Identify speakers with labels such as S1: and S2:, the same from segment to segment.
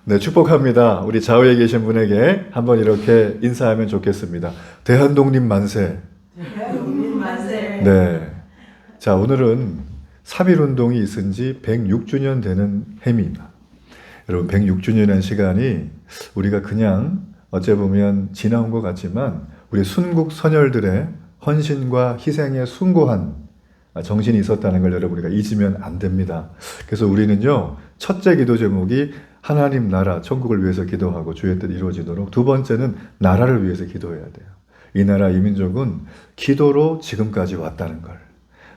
S1: 네, 축복합니다. 우리 좌우에 계신 분에게 한번 이렇게 인사하면 좋겠습니다. 대한독립 만세.
S2: 대한독립 만세.
S1: 네. 자, 오늘은 3.1운동이 있은 지 106주년 되는 해입니다. 여러분, 106주년이라는 시간이 우리가 그냥 어째 보면 지나온 것 같지만 우리 순국 선열들의 헌신과 희생에 숭고한 정신이 있었다는 걸 여러분 우리가 잊으면 안 됩니다. 그래서 우리는요, 첫째 기도 제목이 하나님 나라 천국을 위해서 기도하고 주의 뜻 이루어지도록, 두 번째는 나라를 위해서 기도해야 돼요. 이 나라 이 민족은 기도로 지금까지 왔다는 걸,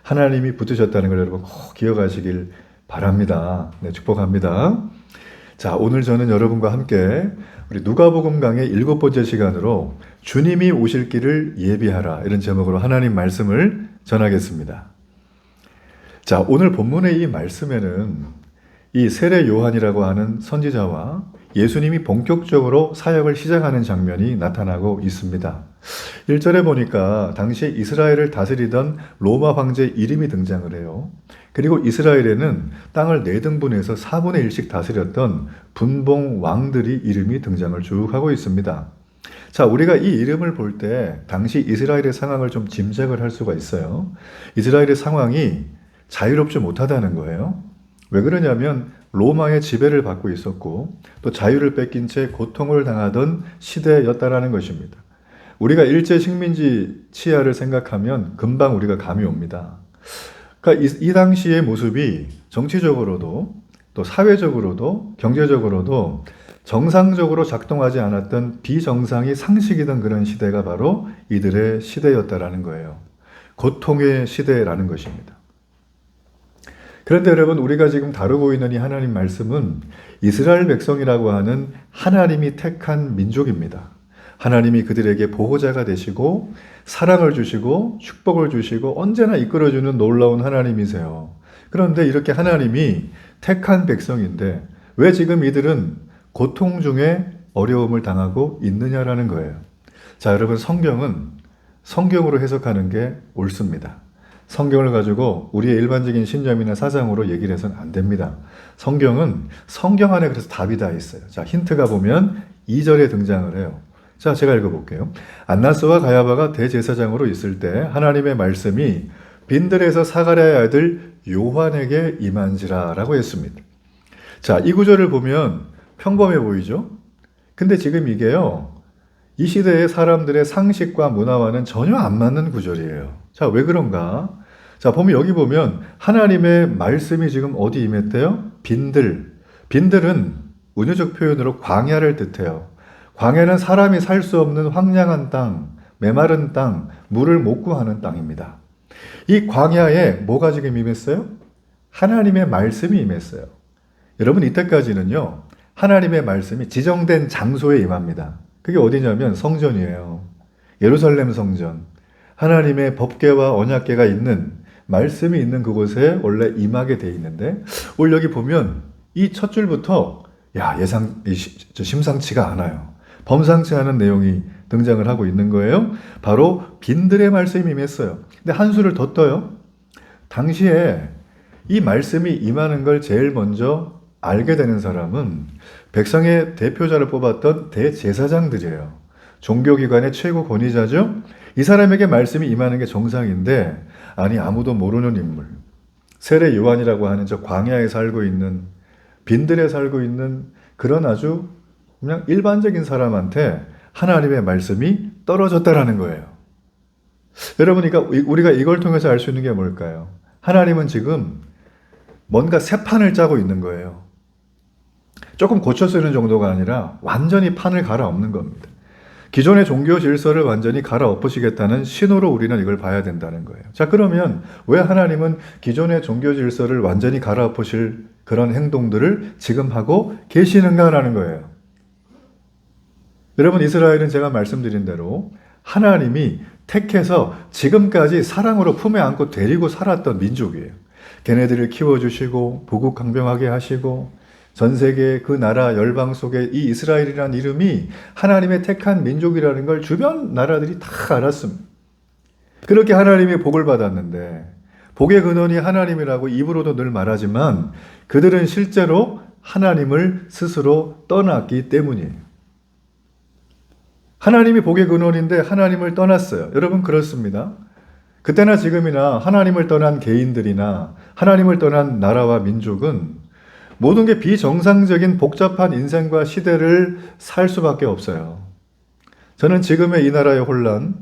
S1: 하나님이 붙으셨다는 걸 여러분 꼭 기억하시길 바랍니다. 네, 축복합니다. 자, 오늘 저는 여러분과 함께 우리 누가복음 강의 7번째 시간으로 주님이 오실 길을 예비하라, 이런 제목으로 하나님 말씀을 전하겠습니다. 자, 오늘 본문의 이 말씀에는 이 세례 요한이라고 하는 선지자와 예수님이 본격적으로 사역을 시작하는 장면이 나타나고 있습니다. 1절에 보니까 당시 이스라엘을 다스리던 로마 황제 이름이 등장을 해요. 그리고 이스라엘에는 땅을 4등분해서 4분의 1씩 다스렸던 분봉 왕들이 이름이 등장을 쭉 하고 있습니다. 자, 우리가 이 이름을 볼 때 당시 이스라엘의 상황을 좀 짐작을 할 수가 있어요. 이스라엘의 상황이 자유롭지 못하다는 거예요. 왜 그러냐면 로마의 지배를 받고 있었고 또 자유를 뺏긴 채 고통을 당하던 시대였다라는 것입니다. 우리가 일제 식민지 치하를 생각하면 금방 우리가 감이 옵니다. 그러니까 이 당시의 모습이 정치적으로도 또 사회적으로도 경제적으로도 정상적으로 작동하지 않았던 비정상이 상식이던 그런 시대가 바로 이들의 시대였다라는 거예요. 고통의 시대라는 것입니다. 그런데 여러분, 우리가 지금 다루고 있는 이 하나님 말씀은 이스라엘 백성이라고 하는 하나님이 택한 민족입니다. 하나님이 그들에게 보호자가 되시고 사랑을 주시고 축복을 주시고 언제나 이끌어주는 놀라운 하나님이세요. 그런데 이렇게 하나님이 택한 백성인데 왜 지금 이들은 고통 중에 어려움을 당하고 있느냐라는 거예요. 자, 여러분, 성경은 성경으로 해석하는 게 옳습니다. 성경을 가지고 우리의 일반적인 신념이나 사상으로 얘기를 해서는 안 됩니다. 성경은 성경 안에 그래서 답이 다 있어요. 자, 힌트가 보면 2절에 등장을 해요. 자, 제가 읽어볼게요. 안나스와 가야바가 대제사장으로 있을 때 하나님의 말씀이 빈들에서 사가랴의 아들 요한에게 임한지라 라고 했습니다. 자, 이 구절을 보면 평범해 보이죠? 근데 지금 이게요, 이 시대의 사람들의 상식과 문화와는 전혀 안 맞는 구절이에요. 자, 왜 그런가? 자, 보면 여기 보면 하나님의 말씀이 지금 어디 임했대요? 빈들. 빈들은 은유적 표현으로 광야를 뜻해요. 광야는 사람이 살 수 없는 황량한 땅, 메마른 땅, 물을 못 구하는 땅입니다. 이 광야에 뭐가 지금 임했어요? 하나님의 말씀이 임했어요. 여러분, 이때까지는요, 하나님의 말씀이 지정된 장소에 임합니다. 그게 어디냐면 성전이에요. 예루살렘 성전. 하나님의 법궤와 언약궤가 있는, 말씀이 있는 그곳에 원래 임하게 돼 있는데, 오늘 여기 보면 이 첫 줄부터 심상치가 않아요. 범상치 않은 내용이 등장을 하고 있는 거예요. 바로 빈들의 말씀이 임했어요. 근데 한 수를 더 떠요. 당시에 이 말씀이 임하는 걸 제일 먼저 알게 되는 사람은 백성의 대표자를 뽑았던 대제사장들이에요. 종교기관의 최고 권위자죠. 이 사람에게 말씀이 임하는 게 정상인데, 아니, 아무도 모르는 인물, 세례 요한이라고 하는 저 광야에 살고 있는, 빈들에 살고 있는 그런 아주 그냥 일반적인 사람한테 하나님의 말씀이 떨어졌다라는 거예요. 여러분, 우리가 이걸 통해서 알 수 있는 게 뭘까요? 하나님은 지금 뭔가 새 판을 짜고 있는 거예요. 조금 고쳐 쓰는 정도가 아니라 완전히 판을 갈아엎는 겁니다. 기존의 종교 질서를 완전히 갈아엎으시겠다는 신호로 우리는 이걸 봐야 된다는 거예요. 자, 그러면 왜 하나님은 기존의 종교 질서를 완전히 갈아엎으실 그런 행동들을 지금 하고 계시는가라는 거예요. 여러분, 이스라엘은 제가 말씀드린 대로 하나님이 택해서 지금까지 사랑으로 품에 안고 데리고 살았던 민족이에요. 걔네들을 키워주시고 부국강병하게 하시고 전 세계 그 나라 열방 속에 이 이스라엘이라는 이름이 하나님의 택한 민족이라는 걸 주변 나라들이 다 알았습니다. 그렇게 하나님의 복을 받았는데, 복의 근원이 하나님이라고 입으로도 늘 말하지만 그들은 실제로 하나님을 스스로 떠났기 때문이에요. 하나님이 복의 근원인데 하나님을 떠났어요. 여러분 그렇습니다. 그때나 지금이나 하나님을 떠난 개인들이나 하나님을 떠난 나라와 민족은 모든 게 비정상적인 복잡한 인생과 시대를 살 수밖에 없어요. 저는 지금의 이 나라의 혼란,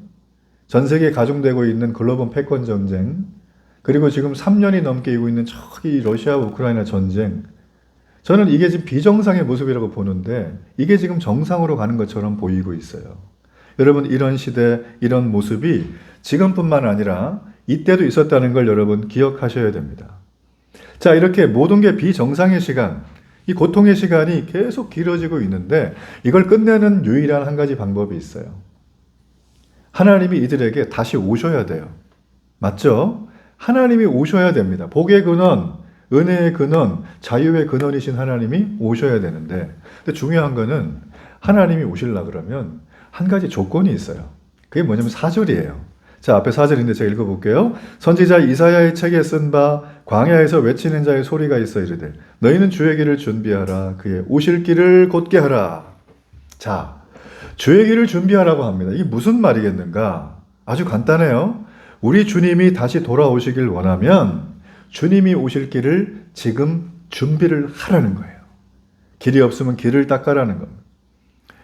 S1: 전 세계에 가중되고 있는 글로벌 패권 전쟁, 그리고 지금 3년이 넘게 이고 있는 저기 러시아와 우크라이나 전쟁, 저는 이게 지금 비정상의 모습이라고 보는데 이게 지금 정상으로 가는 것처럼 보이고 있어요. 여러분 이런 시대, 이런 모습이 지금뿐만 아니라 이때도 있었다는 걸 여러분 기억하셔야 됩니다. 자, 이렇게 모든 게 비정상의 시간, 이 고통의 시간이 계속 길어지고 있는데 이걸 끝내는 유일한 한 가지 방법이 있어요. 하나님이 이들에게 다시 오셔야 돼요. 맞죠? 하나님이 오셔야 됩니다. 복의 근원, 은혜의 근원, 자유의 근원이신 하나님이 오셔야 되는데, 근데 중요한 거는 하나님이 오시려 그러면 한 가지 조건이 있어요. 그게 뭐냐면 4절이에요. 자, 앞에 4절인데 제가 읽어볼게요. 선지자 이사야의 책에 쓴 바 광야에서 외치는 자의 소리가 있어 이르되 너희는 주의 길을 준비하라. 그의 오실 길을 곧게 하라. 자, 주의 길을 준비하라고 합니다. 이게 무슨 말이겠는가? 아주 간단해요. 우리 주님이 다시 돌아오시길 원하면 주님이 오실 길을 지금 준비를 하라는 거예요. 길이 없으면 길을 닦아라는 겁니다.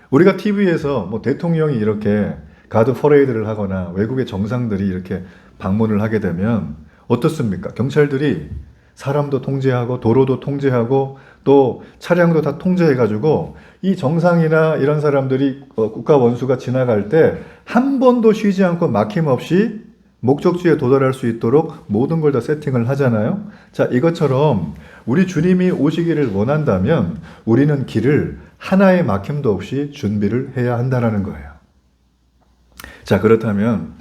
S1: 우리가 TV에서 뭐 대통령이 이렇게 가드 퍼레이드를 하거나 외국의 정상들이 이렇게 방문을 하게 되면 어떻습니까? 경찰들이 사람도 통제하고 도로도 통제하고 또 차량도 다 통제해가지고 이 정상이나 이런 사람들이 국가 원수가 지나갈 때 한 번도 쉬지 않고 막힘없이 목적지에 도달할 수 있도록 모든 걸 다 세팅을 하잖아요. 자, 이것처럼 우리 주님이 오시기를 원한다면 우리는 길을 하나의 막힘도 없이 준비를 해야 한다는 거예요. 자, 그렇다면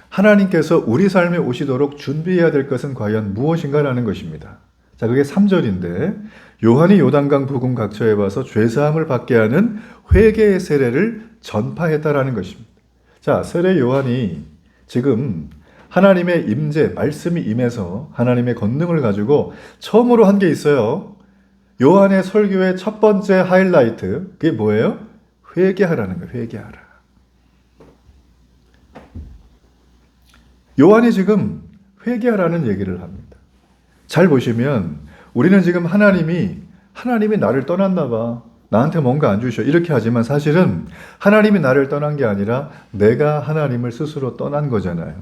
S1: 하나님께서 우리 삶에 오시도록 준비해야 될 것은 과연 무엇인가라는 것입니다. 자, 그게 3절인데 요한이 요단강 부근 각처에 와서 죄사함을 받게 하는 회개의 세례를 전파했다라는 것입니다. 자, 세례 요한이 지금 하나님의 임재, 말씀이 임해서 하나님의 권능을 가지고 처음으로 한 게 있어요. 요한의 설교의 첫 번째 하이라이트, 그게 뭐예요? 회개하라는 거예요. 회개하라. 요한이 지금 회개하라는 얘기를 합니다. 잘 보시면 우리는 지금 하나님이 나를 떠났나 봐. 나한테 뭔가 안 주셔. 이렇게 하지만 사실은 하나님이 나를 떠난 게 아니라 내가 하나님을 스스로 떠난 거잖아요.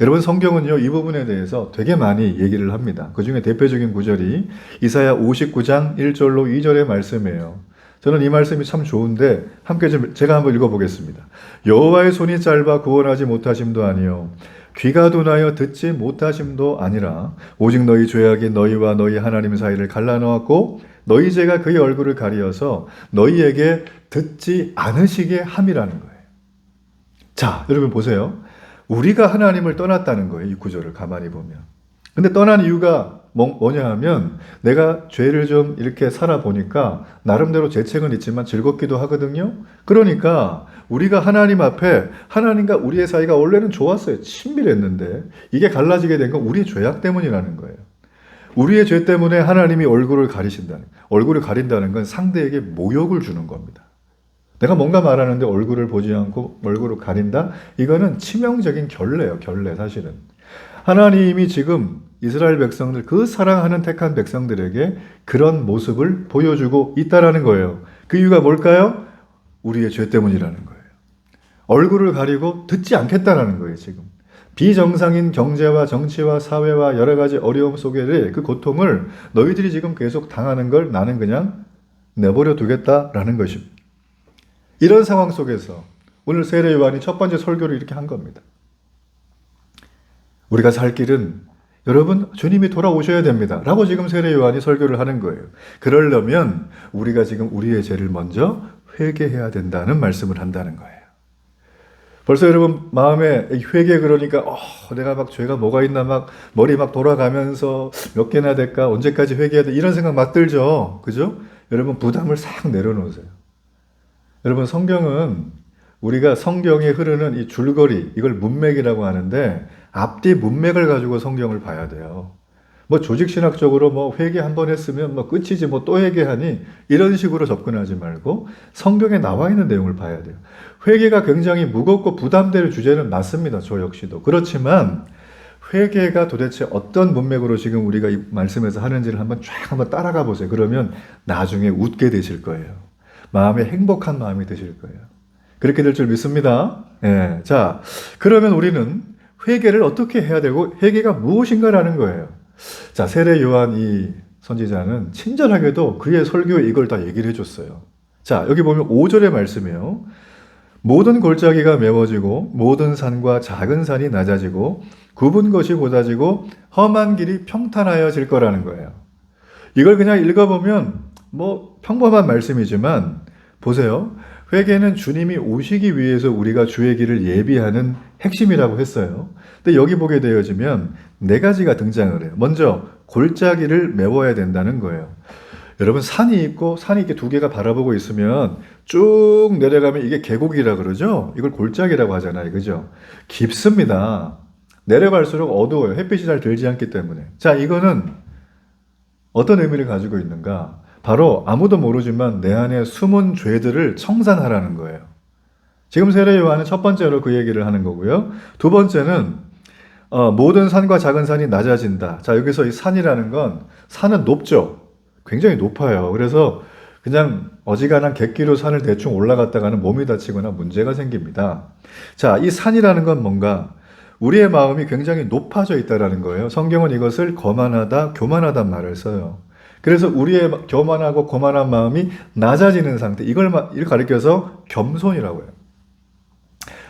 S1: 여러분 성경은요 이 부분에 대해서 되게 많이 얘기를 합니다. 그 중에 대표적인 구절이 이사야 59장 1절로 2절의 말씀이에요. 저는 이 말씀이 참 좋은데 함께 제가 한번 읽어보겠습니다. 여호와의 손이 짧아 구원하지 못하심도 아니요 귀가 둔하여 듣지 못하심도 아니라 오직 너희 죄악이 너희와 너희 하나님 사이를 갈라놓았고 너희 죄가 그의 얼굴을 가리어서 너희에게 듣지 않으시게 함이라는 거예요. 자, 여러분 보세요. 우리가 하나님을 떠났다는 거예요. 이 구절을 가만히 보면. 근데 떠난 이유가 뭐냐 하면 내가 죄를 좀 이렇게 살아보니까 나름대로 죄책은 있지만 즐겁기도 하거든요. 그러니까 우리가 하나님 앞에 하나님과 우리의 사이가 원래는 좋았어요. 친밀했는데 이게 갈라지게 된 건 우리의 죄악 때문이라는 거예요. 우리의 죄 때문에 하나님이 얼굴을 가린다는 건 상대에게 모욕을 주는 겁니다. 내가 뭔가 말하는데 얼굴을 보지 않고 얼굴을 가린다? 이거는 치명적인 결례예요. 결례 사실은. 하나님이 지금 이스라엘 백성들, 그 사랑하는 택한 백성들에게 그런 모습을 보여주고 있다라는 거예요. 그 이유가 뭘까요? 우리의 죄 때문이라는 거예요. 얼굴을 가리고 듣지 않겠다라는 거예요. 지금. 비정상인 경제와 정치와 사회와 여러 가지 어려움 속에 그 고통을 너희들이 지금 계속 당하는 걸 나는 그냥 내버려 두겠다라는 것입니다. 이런 상황 속에서 오늘 세례 요한이 첫 번째 설교를 이렇게 한 겁니다. 우리가 살 길은 여러분 주님이 돌아오셔야 됩니다 라고 지금 세례 요한이 설교를 하는 거예요. 그러려면 우리가 지금 우리의 죄를 먼저 회개해야 된다는 말씀을 한다는 거예요. 벌써 여러분 마음에 회개 그러니까 내가 막 죄가 뭐가 있나 막 머리 막 돌아가면서 몇 개나 될까 언제까지 회개해야 돼 이런 생각 막 들죠. 그죠? 여러분 부담을 싹 내려놓으세요. 여러분 성경은 우리가 성경에 흐르는 이 줄거리 이걸 문맥이라고 하는데 앞뒤 문맥을 가지고 성경을 봐야 돼요. 뭐 조직신학적으로 뭐 회개 한 번 했으면 뭐 끝이지 뭐 또 회개하니 이런 식으로 접근하지 말고 성경에 나와 있는 내용을 봐야 돼요. 회개가 굉장히 무겁고 부담될 주제는 맞습니다. 저 역시도. 그렇지만 회개가 도대체 어떤 문맥으로 지금 우리가 이 말씀에서 하는지를 한번 따라가 보세요. 그러면 나중에 웃게 되실 거예요. 마음에 행복한 마음이 되실 거예요. 그렇게 될 줄 믿습니다. 예. 자, 그러면 우리는 회개를 어떻게 해야 되고 회개가 무엇인가라는 거예요. 자, 세례 요한 이 선지자는 친절하게도 그의 설교에 이걸 다 얘기를 해줬어요. 자, 여기 보면 5절의 말씀이에요. 모든 골짜기가 메워지고 모든 산과 작은 산이 낮아지고 굽은 것이 곧아지고 험한 길이 평탄하여질 거라는 거예요. 이걸 그냥 읽어보면 뭐 평범한 말씀이지만 보세요. 회개는 주님이 오시기 위해서 우리가 주의 길을 예비하는 핵심이라고 했어요. 근데 여기 보게 되어지면 네 가지가 등장을 해요. 먼저 골짜기를 메워야 된다는 거예요. 여러분 산이 있고 산이 이렇게 두 개가 바라보고 있으면 쭉 내려가면 이게 계곡이라 그러죠. 이걸 골짜기라고 하잖아요. 그죠? 깊습니다. 내려갈수록 어두워요. 햇빛이 잘 들지 않기 때문에. 자, 이거는 어떤 의미를 가지고 있는가? 바로 아무도 모르지만 내 안에 숨은 죄들을 청산하라는 거예요. 지금 세례 요한은 첫 번째로 그 얘기를 하는 거고요. 두 번째는 모든 산과 작은 산이 낮아진다. 자, 여기서 이 산이라는 건 산은 높죠. 굉장히 높아요. 그래서 그냥 어지간한 객기로 산을 대충 올라갔다가는 몸이 다치거나 문제가 생깁니다. 자, 이 산이라는 건 뭔가 우리의 마음이 굉장히 높아져 있다는 거예요. 성경은 이것을 거만하다, 교만하단 말을 써요. 그래서 우리의 교만하고 거만한 마음이 낮아지는 상태, 이걸 가리켜서 겸손이라고 해요.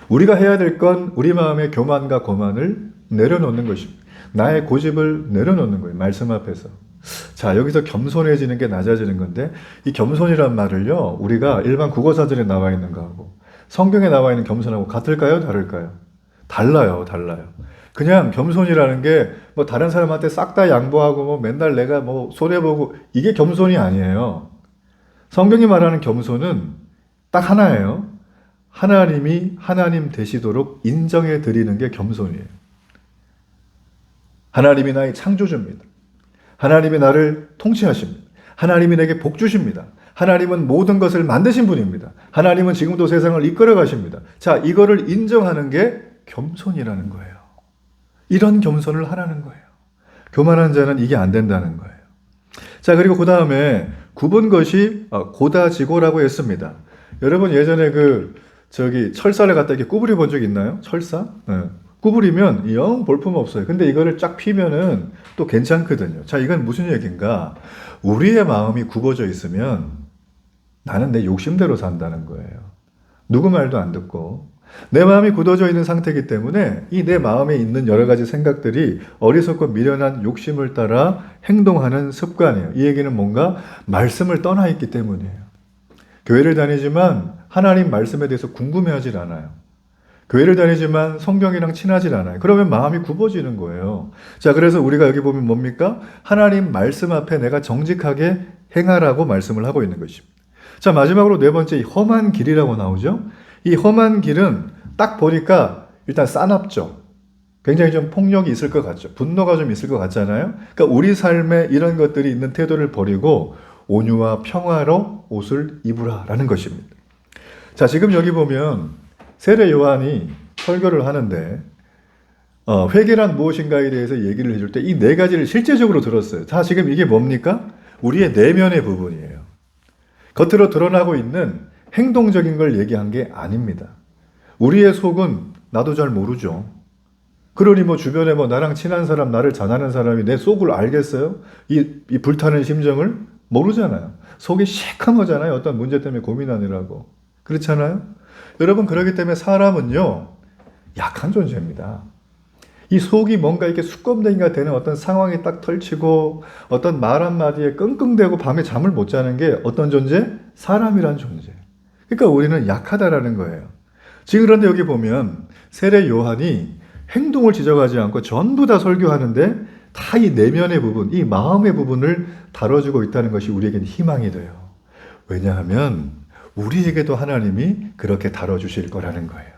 S1: 우리가 해야 될 건 우리 마음의 교만과 거만을 내려놓는 것입니다. 나의 고집을 내려놓는 거예요. 말씀 앞에서. 자, 여기서 겸손해지는 게 낮아지는 건데 이 겸손이란 말을요, 우리가 일반 국어사전에 나와 있는 거하고 성경에 나와 있는 겸손하고 같을까요? 다를까요? 달라요. 그냥 겸손이라는 게 뭐 다른 사람한테 싹 다 양보하고 뭐 맨날 내가 뭐 손해보고 이게 겸손이 아니에요. 성경이 말하는 겸손은 딱 하나예요. 하나님이 하나님 되시도록 인정해 드리는 게 겸손이에요. 하나님이 나의 창조주입니다. 하나님이 나를 통치하십니다. 하나님이 내게 복 주십니다. 하나님은 모든 것을 만드신 분입니다. 하나님은 지금도 세상을 이끌어 가십니다. 자, 이거를 인정하는 게 겸손이라는 거예요. 이런 겸손을 하라는 거예요. 교만한 자는 이게 안 된다는 거예요. 자, 그리고 그 다음에 굽은 것이 곧아지고라고 했습니다. 여러분 예전에 철사를 갖다 이렇게 구부려 본 적 있나요? 철사? 네. 구부리면 영 볼품 없어요. 근데 이거를 쫙 피면은 또 괜찮거든요. 자, 이건 무슨 얘기인가? 우리의 마음이 굽어져 있으면 나는 내 욕심대로 산다는 거예요. 누구 말도 안 듣고. 내 마음이 굳어져 있는 상태이기 때문에 이 내 마음에 있는 여러 가지 생각들이 어리석고 미련한 욕심을 따라 행동하는 습관이에요. 이 얘기는 뭔가 말씀을 떠나 있기 때문이에요. 교회를 다니지만 하나님 말씀에 대해서 궁금해하질 않아요. 교회를 다니지만 성경이랑 친하질 않아요. 그러면 마음이 굽어지는 거예요. 자, 그래서 우리가 여기 보면 뭡니까? 하나님 말씀 앞에 내가 정직하게 행하라고 말씀을 하고 있는 것입니다. 자, 마지막으로 네 번째, 이 험한 길이라고 나오죠? 이 험한 길은 딱 보니까 일단 싸납죠. 굉장히 좀 폭력이 있을 것 같죠. 분노가 좀 있을 것 같잖아요. 그러니까 우리 삶에 이런 것들이 있는 태도를 버리고 온유와 평화로 옷을 입으라라는 것입니다. 자, 지금 여기 보면 세례 요한이 설교를 하는데 회개란 무엇인가에 대해서 얘기를 해줄 때 이 네 가지를 실제적으로 들었어요. 자, 지금 이게 뭡니까? 우리의 내면의 부분이에요. 겉으로 드러나고 있는 행동적인 걸 얘기한 게 아닙니다. 우리의 속은 나도 잘 모르죠. 그러니 뭐 주변에 뭐 나랑 친한 사람, 나를 잘하는 사람이 내 속을 알겠어요? 이 불타는 심정을 모르잖아요. 속이 시커멓잖아요. 어떤 문제 때문에 고민하느라고. 그렇잖아요? 여러분, 그렇기 때문에 사람은요, 약한 존재입니다. 이 속이 뭔가 이렇게 수검댕이가 되는 어떤 상황이 딱 펼치고 어떤 말 한마디에 끙끙대고 밤에 잠을 못 자는 게 어떤 존재? 사람이란 존재. 그러니까 우리는 약하다라는 거예요. 지금 그런데 여기 보면 세례 요한이 행동을 지적하지 않고 전부 다 설교하는데 다 이 내면의 부분, 이 마음의 부분을 다뤄주고 있다는 것이 우리에게는 희망이 돼요. 왜냐하면 우리에게도 하나님이 그렇게 다뤄주실 거라는 거예요.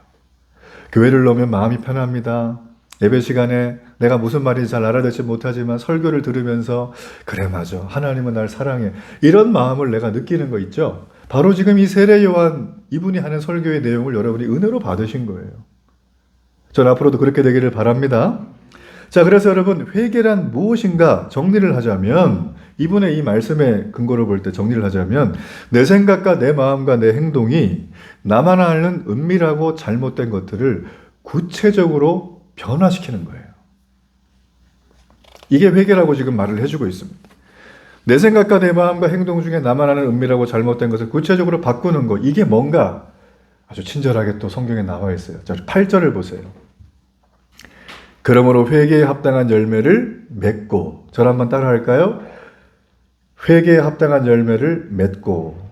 S1: 교회를 나오면 마음이 편합니다. 예배 시간에 내가 무슨 말인지 잘 알아듣지 못하지만 설교를 들으면서 그래 맞아 하나님은 날 사랑해 이런 마음을 내가 느끼는 거 있죠. 바로 지금 이 세례 요한 이분이 하는 설교의 내용을 여러분이 은혜로 받으신 거예요. 전 앞으로도 그렇게 되기를 바랍니다. 자, 그래서 여러분 회개란 무엇인가 정리를 하자면 이분의 이 말씀의 근거를 볼 때 정리를 하자면 내 생각과 내 마음과 내 행동이 나만 아는 은밀하고 잘못된 것들을 구체적으로 변화시키는 거예요. 이게 회개라고 지금 말을 해주고 있습니다. 내 생각과 내 마음과 행동 중에 나만 아는 은밀하고 잘못된 것을 구체적으로 바꾸는 거 이게 뭔가 아주 친절하게 또 성경에 나와 있어요. 자, 8절을 보세요. 그러므로 회개에 합당한 열매를 맺고 저를 한번 따라 할까요? 회개에 합당한 열매를 맺고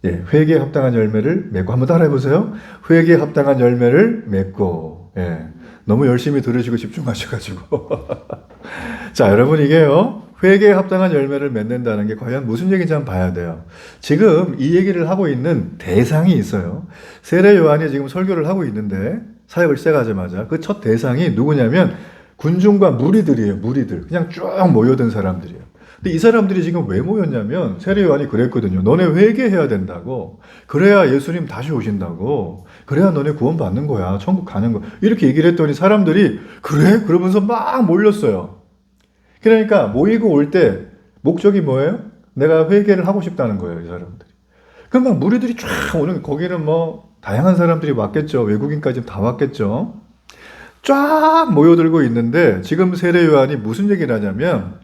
S1: 예, 회개에 합당한 열매를 맺고 한번 따라해 보세요. 회개에 합당한 열매를 맺고 예, 너무 열심히 들으시고 집중하셔가지고 자 여러분 이게요 회개에 합당한 열매를 맺는다는 게 과연 무슨 얘기인지 한번 봐야 돼요. 지금 이 얘기를 하고 있는 대상이 있어요. 세례 요한이 지금 설교를 하고 있는데 사역을 시작하자마자 그 첫 대상이 누구냐면 군중과 무리들이에요. 무리들. 그냥 쭉 모여든 사람들이에요. 근데 이 사람들이 지금 왜 모였냐면 세례 요한이 그랬거든요. 너네 회개해야 된다고. 그래야 예수님 다시 오신다고. 그래야 너네 구원 받는 거야. 천국 가는 거. 이렇게 얘기를 했더니 사람들이 그래? 그러면서 막 몰렸어요. 그러니까 모이고 올 때 목적이 뭐예요? 내가 회개를 하고 싶다는 거예요. 이 사람들이. 그럼 막 무리들이 쫙 오는 거기는 뭐 다양한 사람들이 왔겠죠. 외국인까지 다 왔겠죠. 쫙 모여들고 있는데 지금 세례 요한이 무슨 얘기를 하냐면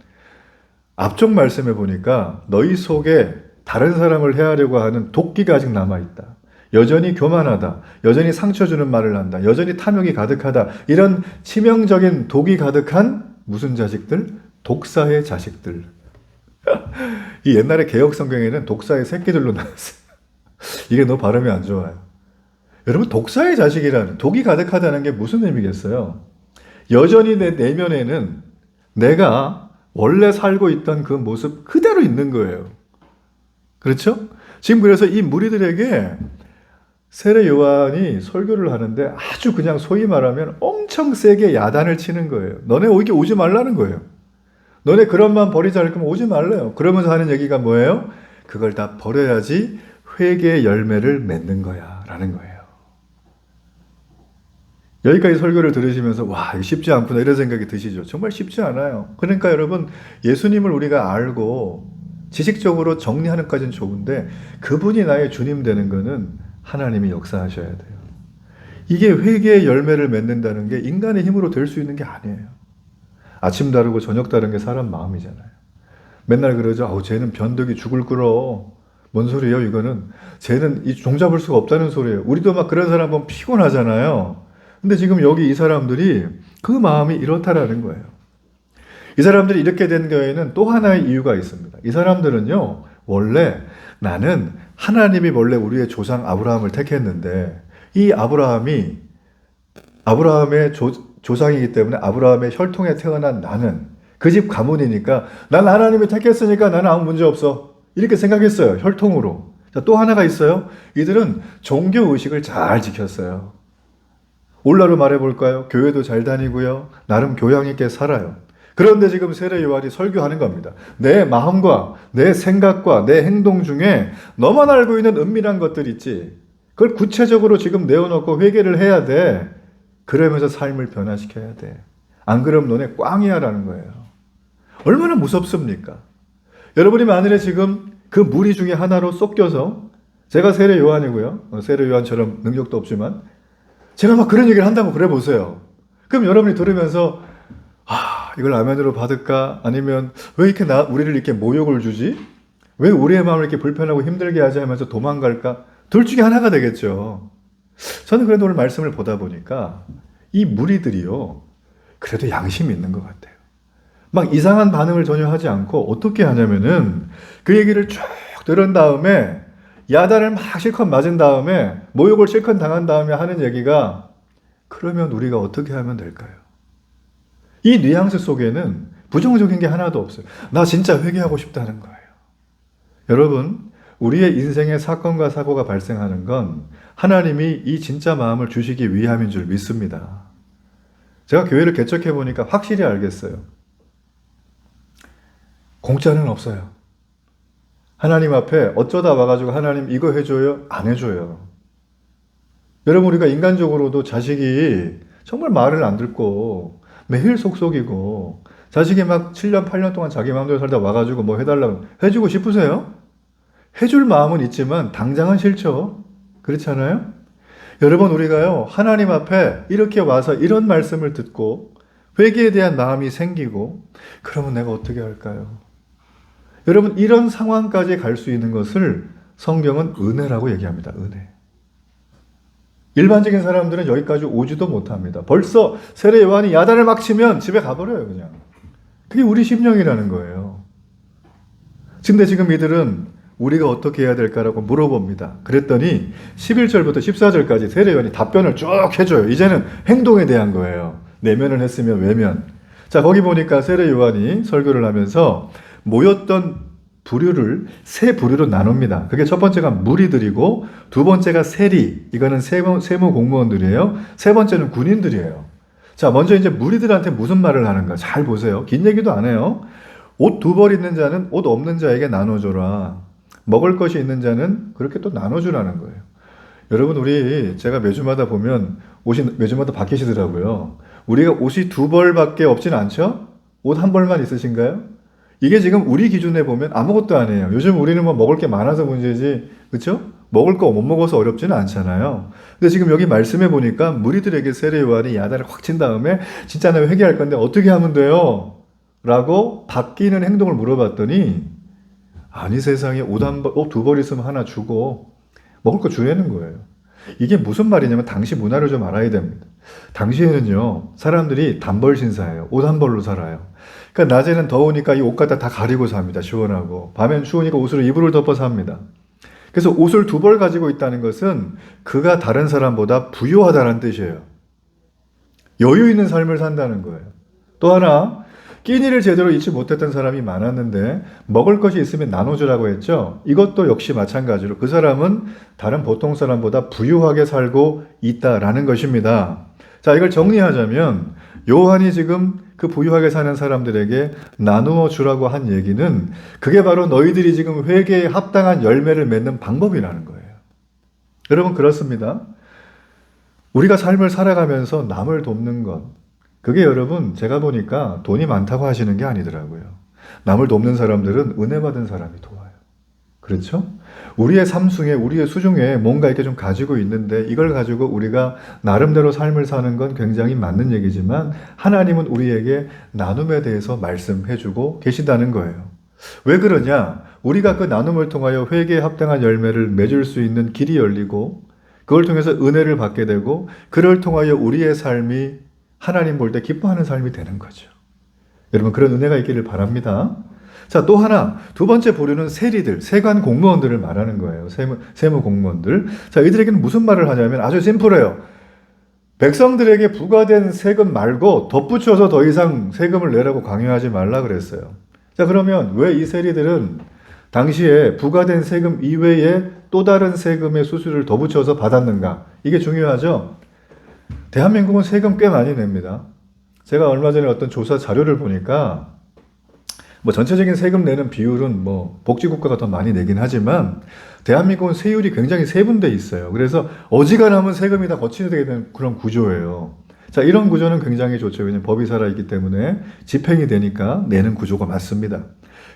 S1: 앞쪽 말씀에 보니까 너희 속에 다른 사람을 해하려고 하는 도끼가 아직 남아있다. 여전히 교만하다. 여전히 상처 주는 말을 한다. 여전히 탐욕이 가득하다. 이런 치명적인 독이 가득한 무슨 자식들? 독사의 자식들. 이 옛날에 개혁 성경에는 독사의 새끼들로 나왔어요. 이게 너무 발음이 안 좋아요. 여러분 독사의 자식이라는 독이 가득하다는 게 무슨 의미겠어요? 여전히 내 내면에는 내가 원래 살고 있던 그 모습 그대로 있는 거예요. 그렇죠? 지금 그래서 이 무리들에게 세례 요한이 설교를 하는데 아주 그냥 소위 말하면 엄청 세게 야단을 치는 거예요. 너네 여기 오지 말라는 거예요. 너네 그런 마음 버리지 않을 거면 오지 말래요. 그러면서 하는 얘기가 뭐예요? 그걸 다 버려야지 회개의 열매를 맺는 거야 라는 거예요. 여기까지 설교를 들으시면서 와 이거 쉽지 않구나 이런 생각이 드시죠. 정말 쉽지 않아요. 그러니까 여러분 예수님을 우리가 알고 지식적으로 정리하는 까지는 좋은데 그분이 나의 주님 되는 거는 하나님이 역사하셔야 돼요. 이게 회개의 열매를 맺는다는 게 인간의 힘으로 될 수 있는 게 아니에요. 아침 다르고 저녁 다른 게 사람 마음이잖아요. 맨날 그러죠. 아우 쟤는 변덕이 죽을 끓어. 뭔 소리예요 이거는. 쟤는 종잡을 수가 없다는 소리예요. 우리도 막 그런 사람 보면 피곤하잖아요. 근데 지금 여기 이 사람들이 그 마음이 이렇다라는 거예요. 이 사람들이 이렇게 된 거에는 또 하나의 이유가 있습니다. 이 사람들은요, 원래 나는 하나님이 원래 우리의 조상 아브라함을 택했는데 이 아브라함의 조상이기 때문에 아브라함의 혈통에 태어난 나는 그 집 가문이니까 난 하나님이 택했으니까 나는 아무 문제 없어. 이렇게 생각했어요. 혈통으로. 자, 또 하나가 있어요. 이들은 종교의식을 잘 지켰어요. 올라로 말해볼까요? 교회도 잘 다니고요. 나름 교양 있게 살아요. 그런데 지금 세례 요한이 설교하는 겁니다. 내 마음과 내 생각과 내 행동 중에 너만 알고 있는 은밀한 것들 있지. 그걸 구체적으로 지금 내어놓고 회개를 해야 돼. 그러면서 삶을 변화시켜야 돼. 안 그러면 너네 꽝이야라는 거예요. 얼마나 무섭습니까? 여러분이 만일에 지금 그 무리 중에 하나로 쏙껴서 제가 세례 요한이고요. 세례 요한처럼 능력도 없지만 제가 막 그런 얘기를 한다고 그래 보세요. 그럼 여러분이 들으면서 이걸 라면으로 받을까? 아니면 왜 이렇게 우리를 이렇게 모욕을 주지? 왜 우리의 마음을 이렇게 불편하고 힘들게 하지 하면서 도망갈까? 둘 중에 하나가 되겠죠. 저는 그래도 오늘 말씀을 보다 보니까 이 무리들이요. 그래도 양심이 있는 것 같아요. 막 이상한 반응을 전혀 하지 않고 어떻게 하냐면은 그 얘기를 쭉 들은 다음에 야단을 막 실컷 맞은 다음에 모욕을 실컷 당한 다음에 하는 얘기가 그러면 우리가 어떻게 하면 될까요? 이 뉘앙스 속에는 부정적인 게 하나도 없어요. 나 진짜 회개하고 싶다는 거예요. 여러분, 우리의 인생의 사건과 사고가 발생하는 건 하나님이 이 진짜 마음을 주시기 위함인 줄 믿습니다. 제가 교회를 개척해 보니까 확실히 알겠어요. 공짜는 없어요. 하나님 앞에 어쩌다 와가지고 하나님 이거 해줘요? 안 해줘요. 여러분, 우리가 인간적으로도 자식이 정말 말을 안 듣고 매일 속속이고 자식이 막 7년, 8년 동안 자기 마음대로 살다 와가지고 뭐 해달라고 해주고 싶으세요? 해줄 마음은 있지만 당장은 싫죠. 그렇잖아요? 여러분, 우리가요, 하나님 앞에 이렇게 와서 이런 말씀을 듣고 회개에 대한 마음이 생기고 그러면 내가 어떻게 할까요? 여러분, 이런 상황까지 갈 수 있는 것을 성경은 은혜라고 얘기합니다. 은혜. 일반적인 사람들은 여기까지 오지도 못합니다. 벌써 세례 요한이 야단을 막 치면 집에 가버려요, 그냥. 그게 우리 심령이라는 거예요. 근데 지금 이들은 우리가 어떻게 해야 될까라고 물어봅니다. 그랬더니 11절부터 14절까지 세례 요한이 답변을 쭉 해줘요. 이제는 행동에 대한 거예요. 내면을 했으면 외면. 자, 거기 보니까 세례 요한이 설교를 하면서 모였던 부류를 세 부류로 나눕니다. 그게 첫 번째가 무리들이고, 두 번째가 세리, 이거는 세무 공무원들이에요. 세 번째는 군인들이에요. 자, 먼저 이제 무리들한테 무슨 말을 하는가 잘 보세요. 긴 얘기도 안 해요. 옷 두 벌 있는 자는 옷 없는 자에게 나눠줘라. 먹을 것이 있는 자는 그렇게 또 나눠주라는 거예요. 여러분, 제가 매주마다 보면 옷이 매주마다 바뀌시더라고요. 우리가 옷이 두 벌밖에 없진 않죠? 옷 한 벌만 있으신가요? 이게 지금 우리 기준에 보면 아무것도 아니에요. 요즘 우리는 뭐 먹을 게 많아서 문제지, 그렇죠? 먹을 거 못 먹어서 어렵지는 않잖아요. 근데 지금 여기 말씀해 보니까 무리들에게 세례 요한이 야단을 확 친 다음에 진짜 나 회개할 건데 어떻게 하면 돼요? 라고 바뀌는 행동을 물어봤더니, 아니 세상에 옷 두 벌 있으면 하나 주고 먹을 거 주라는 거예요. 이게 무슨 말이냐면 당시 문화를 좀 알아야 됩니다. 당시에는요, 사람들이 단벌 신사예요. 옷 한 벌로 살아요. 그러니까 낮에는 더우니까 이 옷 갖다 다 가리고 삽니다. 시원하고. 밤엔 추우니까 옷으로 이불을 덮어 삽니다. 그래서 옷을 두 벌 가지고 있다는 것은 그가 다른 사람보다 부유하다는 뜻이에요. 여유 있는 삶을 산다는 거예요. 또 하나, 끼니를 제대로 잊지 못했던 사람이 많았는데 먹을 것이 있으면 나눠주라고 했죠. 이것도 역시 마찬가지로 그 사람은 다른 보통 사람보다 부유하게 살고 있다라는 것입니다. 자, 이걸 정리하자면 요한이 지금 그 부유하게 사는 사람들에게 나누어 주라고 한 얘기는 그게 바로 너희들이 지금 회개에 합당한 열매를 맺는 방법이라는 거예요. 여러분, 그렇습니다. 우리가 삶을 살아가면서 남을 돕는 것, 그게 여러분 제가 보니까 돈이 많다고 하시는 게 아니더라고요. 남을 돕는 사람들은 은혜 받은 사람이 도와요. 그렇죠? 우리의 삶 중에 우리의 수중에 뭔가 이렇게 좀 가지고 있는데 이걸 가지고 우리가 나름대로 삶을 사는 건 굉장히 맞는 얘기지만 하나님은 우리에게 나눔에 대해서 말씀해주고 계신다는 거예요. 왜 그러냐? 우리가 그 나눔을 통하여 회개에 합당한 열매를 맺을 수 있는 길이 열리고 그걸 통해서 은혜를 받게 되고 그를 통하여 우리의 삶이 하나님 볼 때 기뻐하는 삶이 되는 거죠. 여러분, 그런 은혜가 있기를 바랍니다. 자, 또 하나, 두 번째 부류는 세리들, 세관 공무원들을 말하는 거예요. 세무 공무원들. 자, 이들에게는 무슨 말을 하냐면 아주 심플해요. 백성들에게 부과된 세금 말고 덧붙여서 더 이상 세금을 내라고 강요하지 말라 그랬어요. 자, 그러면 왜 이 세리들은 당시에 부과된 세금 이외에 또 다른 세금의 수수료를 더 붙여서 받았는가? 이게 중요하죠. 대한민국은 세금 꽤 많이 냅니다. 제가 얼마 전에 어떤 조사 자료를 보니까 뭐 전체적인 세금 내는 비율은 뭐 복지국가가 더 많이 내긴 하지만 대한민국은 세율이 굉장히 세분돼 있어요. 그래서 어지간하면 세금이 다 거치게 되는 그런 구조예요. 자, 이런 구조는 굉장히 좋죠. 왜냐하면 법이 살아있기 때문에 집행이 되니까 내는 구조가 맞습니다.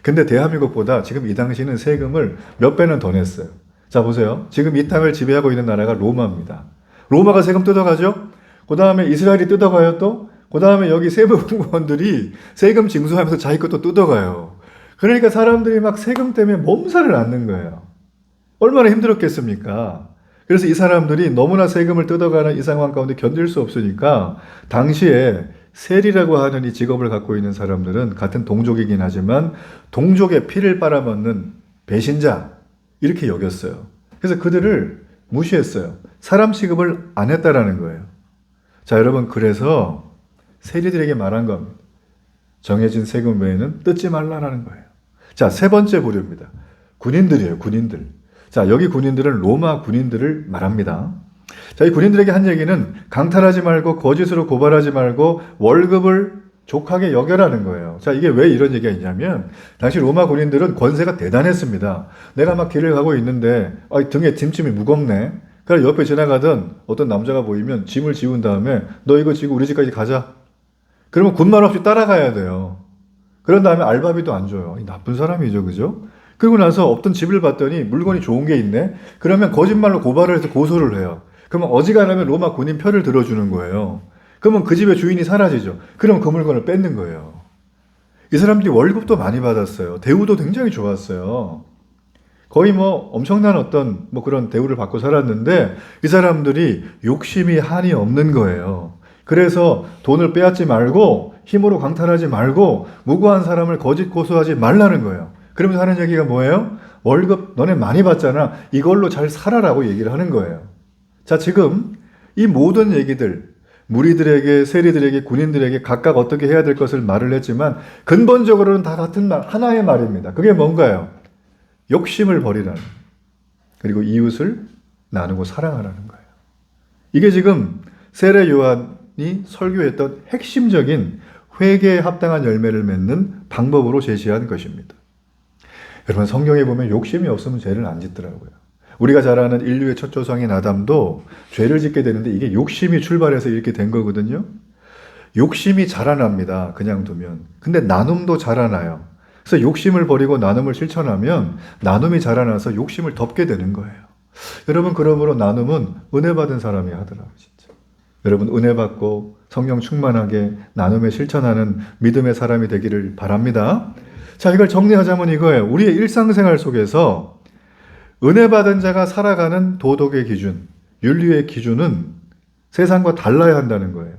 S1: 근데 대한민국보다 지금 이 당시는 세금을 몇 배는 더 냈어요. 자, 보세요. 지금 이 땅을 지배하고 있는 나라가 로마입니다. 로마가 세금 뜯어가죠? 그 다음에 이스라엘이 뜯어가요 또? 그 다음에 여기 세무공무원들이 세금 징수하면서 자기 것도 뜯어가요. 그러니까 사람들이 막 세금 때문에 몸살을 앓는 거예요. 얼마나 힘들었겠습니까? 그래서 이 사람들이 너무나 세금을 뜯어가는 이 상황 가운데 견딜 수 없으니까 당시에 세리라고 하는 이 직업을 갖고 있는 사람들은 같은 동족이긴 하지만 동족의 피를 빨아먹는 배신자 이렇게 여겼어요. 그래서 그들을 무시했어요. 사람 취급을 안 했다라는 거예요. 자, 여러분, 그래서 세리들에게 말한 겁니다. 정해진 세금 외에는 뜯지 말라라는 거예요. 자, 세 번째 부류입니다. 군인들이에요, 군인들. 자, 여기 군인들은 로마 군인들을 말합니다. 자, 이 군인들에게 한 얘기는 강탈하지 말고 거짓으로 고발하지 말고 월급을 족하게 여겨라는 거예요. 자, 이게 왜 이런 얘기가 있냐면 당시 로마 군인들은 권세가 대단했습니다. 내가 막 길을 가고 있는데 등에 짐쯤이 무겁네. 그래서 옆에 지나가던 어떤 남자가 보이면 짐을 지운 다음에 너 이거 지고 우리 집까지 가자. 그러면 군말 없이 따라가야 돼요. 그런 다음에 알바비도 안 줘요. 이 나쁜 사람이죠, 그죠? 그리고 나서 어떤 집을 봤더니 물건이 좋은 게 있네? 그러면 거짓말로 고발을 해서 고소를 해요. 그러면 어지간하면 로마 군인 편을 들어주는 거예요. 그러면 그 집의 주인이 사라지죠. 그럼 그 물건을 뺏는 거예요. 이 사람들이 월급도 많이 받았어요. 대우도 굉장히 좋았어요. 거의 뭐 엄청난 어떤 뭐 그런 대우를 받고 살았는데 이 사람들이 욕심이 한이 없는 거예요. 그래서 돈을 빼앗지 말고 힘으로 강탈하지 말고 무고한 사람을 거짓 고소하지 말라는 거예요. 그러면서 하는 얘기가 뭐예요? 월급 너네 많이 받잖아. 이걸로 잘 살아라고 얘기를 하는 거예요. 자, 지금 이 모든 얘기들 무리들에게, 세리들에게, 군인들에게 각각 어떻게 해야 될 것을 말을 했지만 근본적으로는 다 같은 말, 하나의 말입니다. 그게 뭔가요? 욕심을 버리라는, 그리고 이웃을 나누고 사랑하라는 거예요. 이게 지금 세례 요한이 설교했던 핵심적인 회개에 합당한 열매를 맺는 방법으로 제시한 것입니다. 여러분, 성경에 보면 욕심이 없으면 죄를 안 짓더라고요. 우리가 잘 아는 인류의 첫 조상인 아담도 죄를 짓게 되는데 이게 욕심이 출발해서 이렇게 된 거거든요. 욕심이 자라납니다. 그냥 두면. 근데 나눔도 자라나요. 그래서 욕심을 버리고 나눔을 실천하면 나눔이 자라나서 욕심을 덮게 되는 거예요. 여러분, 그러므로 나눔은 은혜 받은 사람이 하더라고요, 진짜. 여러분, 은혜 받고 성령 충만하게 나눔에 실천하는 믿음의 사람이 되기를 바랍니다. 자, 이걸 정리하자면 이거예요. 우리의 일상생활 속에서 은혜 받은 자가 살아가는 도덕의 기준, 윤리의 기준은 세상과 달라야 한다는 거예요.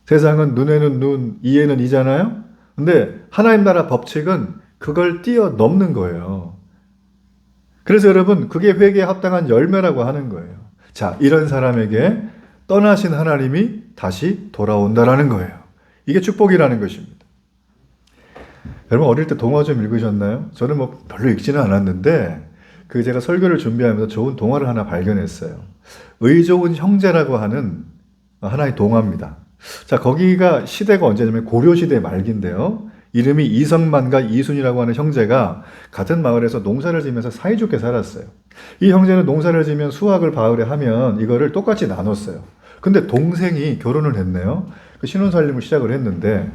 S1: 세상은 눈에는 눈, 이에는 이잖아요? 근데 하나님 나라 법칙은 그걸 뛰어넘는 거예요. 그래서 여러분, 그게 회개에 합당한 열매라고 하는 거예요. 자, 이런 사람에게 떠나신 하나님이 다시 돌아온다라는 거예요. 이게 축복이라는 것입니다. 여러분, 어릴 때 동화 좀 읽으셨나요? 저는 뭐 별로 읽지는 않았는데 제가 설교를 준비하면서 좋은 동화를 하나 발견했어요. 의 좋은 형제라고 하는 하나의 동화입니다. 자, 거기가 시대가 언제냐면 고려시대 말기인데요. 이름이 이성만과 이순이라고 하는 형제가 같은 마을에서 농사를 지면서 사이좋게 살았어요. 이 형제는 농사를 지면 수확을 바울에 하면 이거를 똑같이 나눴어요. 근데 동생이 결혼을 했네요. 그 신혼살림을 시작을 했는데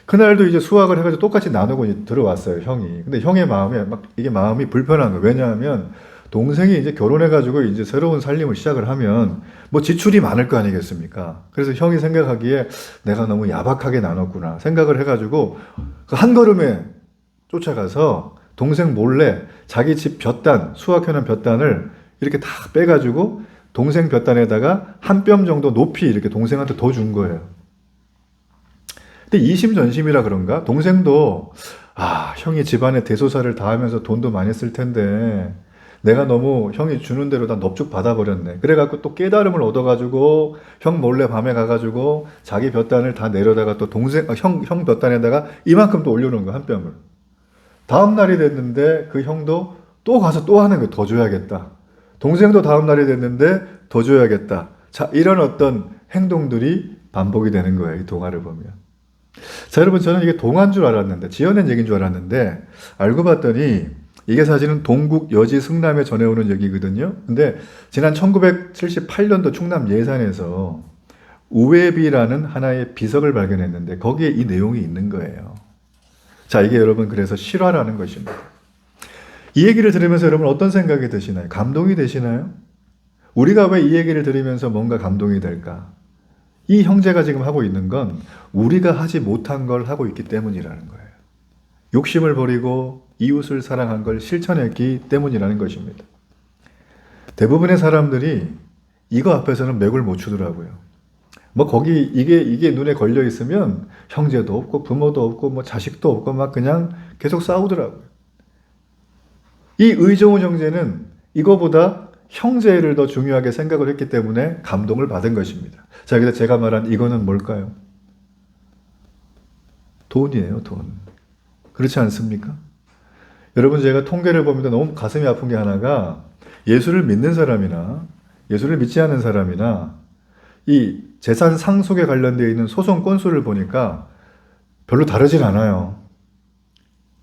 S1: 그날도 이제 수확을 해가지고 똑같이 나누고 이제 들어왔어요, 형이. 근데 형의 마음에 이게 마음이 불편한 거예요. 왜냐하면 동생이 이제 결혼해가지고 이제 새로운 살림을 시작을 하면 뭐 지출이 많을 거 아니겠습니까? 그래서 형이 생각하기에 내가 너무 야박하게 나눴구나 생각을 해가지고 그 한 걸음에 쫓아가서 동생 몰래 자기 집 볕단, 수확해놓은 볕단을 이렇게 다 빼가지고 동생 볕단에다가 한 뼘 정도 높이 이렇게 동생한테 더 준 거예요. 근데 이심전심이라 그런가? 동생도 형이 집안에 대소사를 다 하면서 돈도 많이 쓸 텐데 내가 너무 형이 주는 대로 다 넙죽 받아버렸네. 그래갖고 또 깨달음을 얻어가지고 형 몰래 밤에 가가지고 자기 볕단을 다 내려다가 또 형 볕단에다가 이만큼 또 올려놓은 거, 한 뼘을. 다음 날이 됐는데 그 형도 또 가서 또 하는 거 더 줘야겠다. 동생도 다음 날이 됐는데 더 줘야겠다. 자, 이런 어떤 행동들이 반복이 되는 거예요, 이 동화를 보면. 자, 여러분, 저는 이게 동화인 줄 알았는데, 지어낸 얘기인 줄 알았는데, 알고 봤더니, 이게 사실은 동국 여지 승남에 전해오는 얘기거든요. 근데, 지난 1978년도 충남 예산에서 우회비라는 하나의 비석을 발견했는데, 거기에 이 내용이 있는 거예요. 자, 이게 여러분, 그래서 실화라는 것입니다. 이 얘기를 들으면서 여러분 어떤 생각이 드시나요? 감동이 되시나요? 우리가 왜 이 얘기를 들으면서 뭔가 감동이 될까? 이 형제가 지금 하고 있는 건 우리가 하지 못한 걸 하고 있기 때문이라는 거예요. 욕심을 버리고 이웃을 사랑한 걸 실천했기 때문이라는 것입니다. 대부분의 사람들이 이거 앞에서는 맥을 못 추더라고요. 뭐 거기 이게 눈에 걸려 있으면 형제도 없고 부모도 없고 뭐 자식도 없고 막 그냥 계속 싸우더라고요. 이 의좋은 형제는 이거보다 형제를 더 중요하게 생각을 했기 때문에 감동을 받은 것입니다. 자, 여기서 제가 말한 이거는 뭘까요? 돈이에요, 돈. 그렇지 않습니까? 여러분, 제가 통계를 보면서 너무 가슴이 아픈 게 하나가 예수를 믿는 사람이나 예수를 믿지 않는 사람이나 이 재산 상속에 관련되어 있는 소송 건수를 보니까 별로 다르진 않아요.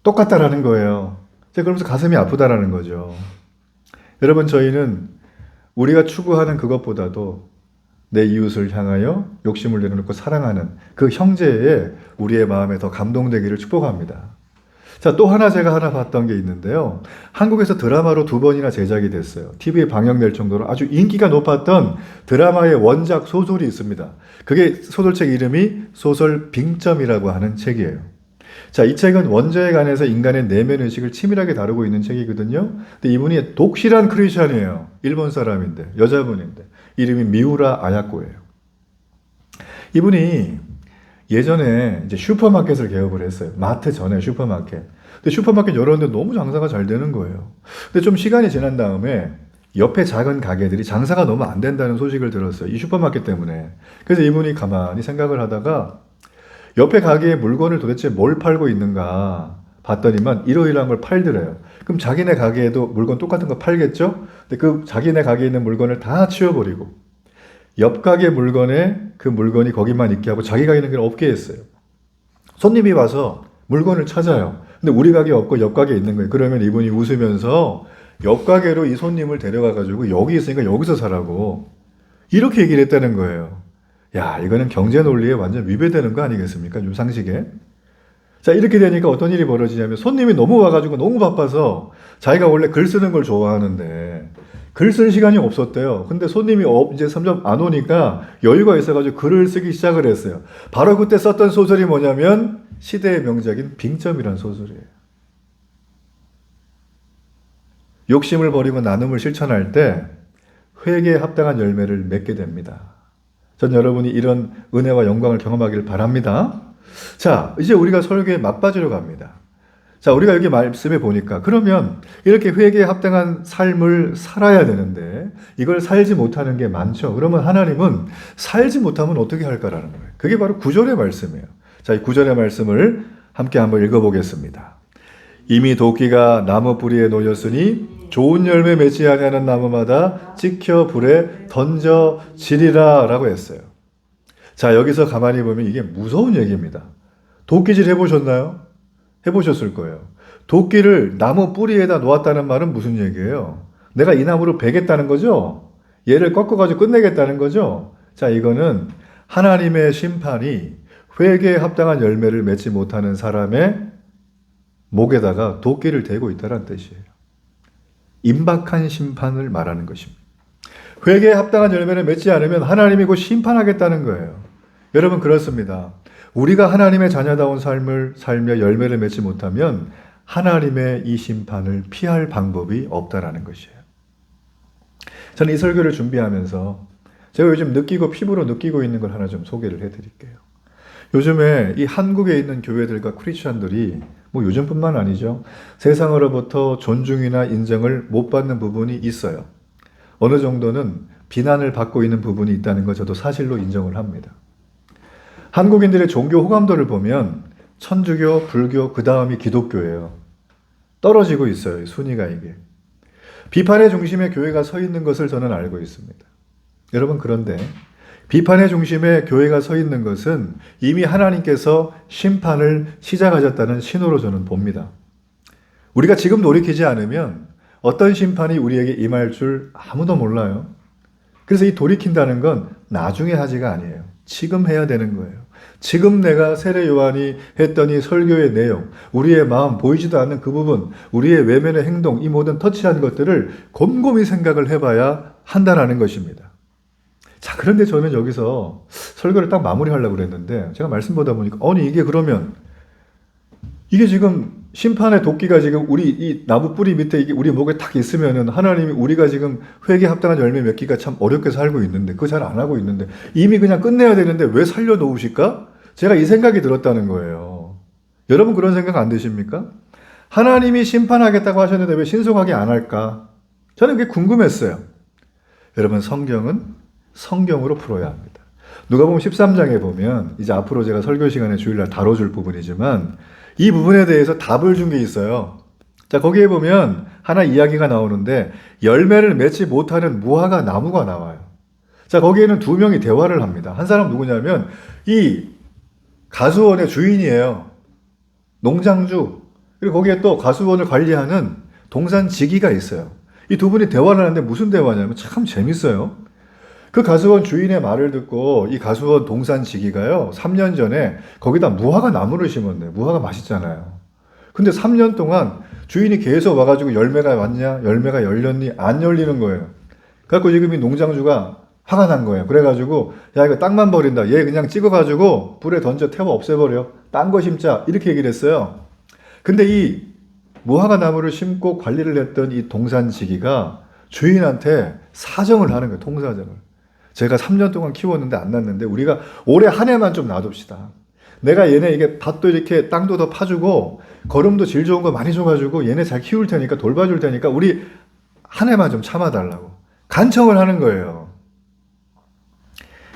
S1: 똑같다라는 거예요. 제가 그러면서 가슴이 아프다라는 거죠. 여러분, 저희는 우리가 추구하는 그것보다도 내 이웃을 향하여 욕심을 내려놓고 사랑하는 그 형제에 우리의 마음에 더 감동되기를 축복합니다. 자, 또 하나 제가 하나 봤던 게 있는데요. 한국에서 드라마로 2번이나 제작이 됐어요. TV에 방영될 정도로 아주 인기가 높았던 드라마의 원작 소설이 있습니다. 그게 소설책 이름이 소설 빙점이라고 하는 책이에요. 자, 이 책은 원저에 관해서 인간의 내면 의식을 치밀하게 다루고 있는 책이거든요. 근데 이분이 독실한 크리스찬이에요. 일본 사람인데, 여자분인데. 이름이 미우라 아야코예요. 이분이 예전에 이제 슈퍼마켓을 개업을 했어요. 마트 전에 슈퍼마켓. 근데 슈퍼마켓 열었는데 너무 장사가 잘 되는 거예요. 근데 좀 시간이 지난 다음에 옆에 작은 가게들이 장사가 너무 안 된다는 소식을 들었어요. 이 슈퍼마켓 때문에. 그래서 이분이 가만히 생각을 하다가 옆에 가게에 물건을 도대체 뭘 팔고 있는가 봤더니만 이러이러한 걸 팔더래요. 그럼 자기네 가게에도 물건 똑같은 거 팔겠죠? 근데 그 자기네 가게에 있는 물건을 다 치워버리고 옆 가게 물건에 그 물건이 거기만 있게 하고 자기 가게는 그냥 없게 했어요. 손님이 와서 물건을 찾아요. 근데 우리 가게 없고 옆 가게에 있는 거예요. 그러면 이분이 웃으면서 옆 가게로 이 손님을 데려가가지고 여기 있으니까 여기서 사라고 이렇게 얘기를 했다는 거예요. 야, 이거는 경제 논리에 완전 위배되는 거 아니겠습니까? 좀 상식에. 자, 이렇게 되니까 어떤 일이 벌어지냐면 손님이 너무 와가지고 너무 바빠서 자기가 원래 글 쓰는 걸 좋아하는데 글 쓸 시간이 없었대요. 근데 손님이 이제 점점 안 오니까 여유가 있어가지고 글을 쓰기 시작을 했어요. 바로 그때 썼던 소설이 뭐냐면 시대의 명작인 빙점이라는 소설이에요. 욕심을 버리고 나눔을 실천할 때 회개에 합당한 열매를 맺게 됩니다. 전 여러분이 이런 은혜와 영광을 경험하기를 바랍니다. 자, 이제 우리가 설교에 맞받으러 갑니다. 자, 우리가 여기 말씀해 보니까 그러면 이렇게 회개에 합당한 삶을 살아야 되는데 이걸 살지 못하는 게 많죠. 그러면 하나님은 살지 못하면 어떻게 할까라는 거예요. 그게 바로 9절의 말씀이에요. 자, 이 9절의 말씀을 함께 한번 읽어보겠습니다. 이미 도끼가 나무 뿌리에 놓였으니 좋은 열매 맺지 아니하는 나무마다 찍혀 불에 던져지리라 라고 했어요. 자, 여기서 가만히 보면 이게 무서운 얘기입니다. 도끼질 해보셨나요? 해보셨을 거예요. 도끼를 나무 뿌리에다 놓았다는 말은 무슨 얘기예요? 내가 이 나무를 베겠다는 거죠? 얘를 꺾어가지고 끝내겠다는 거죠? 자, 이거는 하나님의 심판이 회개에 합당한 열매를 맺지 못하는 사람의 목에다가 도끼를 대고 있다는 뜻이에요. 임박한 심판을 말하는 것입니다. 회개에 합당한 열매를 맺지 않으면 하나님이 곧 심판하겠다는 거예요. 여러분, 그렇습니다. 우리가 하나님의 자녀다운 삶을 살며 열매를 맺지 못하면 하나님의 이 심판을 피할 방법이 없다라는 것이에요. 저는 이 설교를 준비하면서 제가 요즘 느끼고 피부로 느끼고 있는 걸 하나 좀 소개를 해드릴게요. 요즘에 이 한국에 있는 교회들과 크리스천들이 뭐 요즘뿐만 아니죠. 세상으로부터 존중이나 인정을 못 받는 부분이 있어요. 어느 정도는 비난을 받고 있는 부분이 있다는 거 저도 사실로 인정을 합니다. 한국인들의 종교 호감도를 보면 천주교, 불교, 그 다음이 기독교예요. 떨어지고 있어요. 순위가 이게. 비판의 중심에 교회가 서 있는 것을 저는 알고 있습니다. 여러분, 그런데 비판의 중심에 교회가 서 있는 것은 이미 하나님께서 심판을 시작하셨다는 신호로 저는 봅니다. 우리가 지금 돌이키지 않으면 어떤 심판이 우리에게 임할 줄 아무도 몰라요. 그래서 이 돌이킨다는 건 나중에 하지가 아니에요. 지금 해야 되는 거예요. 지금 내가 세례 요한이 했던 이 설교의 내용, 우리의 마음, 보이지도 않는 그 부분, 우리의 외면의 행동, 이 모든 터치한 것들을 곰곰이 생각을 해봐야 한다는 것입니다. 자, 그런데 저는 여기서 설교를 딱 마무리하려고 그랬는데 제가 말씀 보다 보니까 아니 이게 그러면 이게 지금 심판의 도끼가 지금 우리 이 나무 뿌리 밑에 이게 우리 목에 딱 있으면은 하나님이 우리가 지금 회개에 합당한 열매 맺기가 참 어렵게 살고 있는데 그거 잘 안 하고 있는데 이미 그냥 끝내야 되는데 왜 살려놓으실까? 제가 이 생각이 들었다는 거예요. 여러분 그런 생각 안 드십니까? 하나님이 심판하겠다고 하셨는데 왜 신속하게 안 할까? 저는 그게 궁금했어요. 여러분 성경은 성경으로 풀어야 합니다. 누가복음 13장에 보면 이제 앞으로 제가 설교 시간에 주일날 다뤄줄 부분이지만 이 부분에 대해서 답을 준 게 있어요. 자, 거기에 보면 하나 이야기가 나오는데 열매를 맺지 못하는 무화과 나무가 나와요. 자, 거기에는 두 명이 대화를 합니다. 한 사람 누구냐면 이 가수원의 주인이에요. 농장주. 그리고 거기에 또 가수원을 관리하는 동산지기가 있어요. 이 두 분이 대화를 하는데 무슨 대화냐면 참 재밌어요. 그 가수원 주인의 말을 듣고 이 가수원 동산지기가요, 3년 전에 거기다 무화과 나무를 심었네. 무화과 맛있잖아요. 근데 3년 동안 주인이 계속 와가지고 열매가 왔냐, 열매가 열렸니, 안 열리는 거예요. 그래갖고 지금 이 농장주가 화가 난 거예요. 그래가지고 야, 이거 땅만 버린다. 얘 그냥 찍어가지고 불에 던져 태워 없애버려. 딴 거 심자. 이렇게 얘기를 했어요. 근데 이 무화과 나무를 심고 관리를 했던 이 동산지기가 주인한테 사정을 하는 거예요. 통사정을. 제가 3년 동안 키웠는데 안 났는데 우리가 올해 한 해만 좀 놔둡시다. 내가 얘네 이게 밭도 이렇게 땅도 더 파주고 거름도 질 좋은 거 많이 줘가지고 얘네 잘 키울 테니까 돌봐줄 테니까 우리 한 해만 좀 참아달라고 간청을 하는 거예요.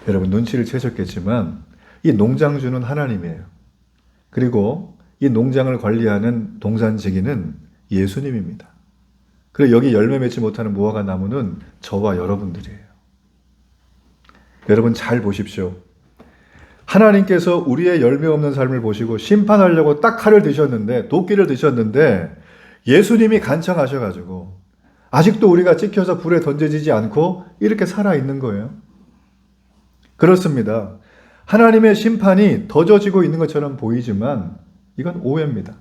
S1: 여러분 눈치를 채셨겠지만 이 농장주는 하나님이에요. 그리고 이 농장을 관리하는 동산지기는 예수님입니다. 그리고 여기 열매 맺지 못하는 무화과 나무는 저와 여러분들이에요. 여러분 잘 보십시오. 하나님께서 우리의 열매 없는 삶을 보시고 심판하려고 딱 칼을 드셨는데, 도끼를 드셨는데 예수님이 간청하셔가지고 아직도 우리가 찍혀서 불에 던져지지 않고 이렇게 살아있는 거예요. 그렇습니다. 하나님의 심판이 더뎌지고 있는 것처럼 보이지만 이건 오해입니다.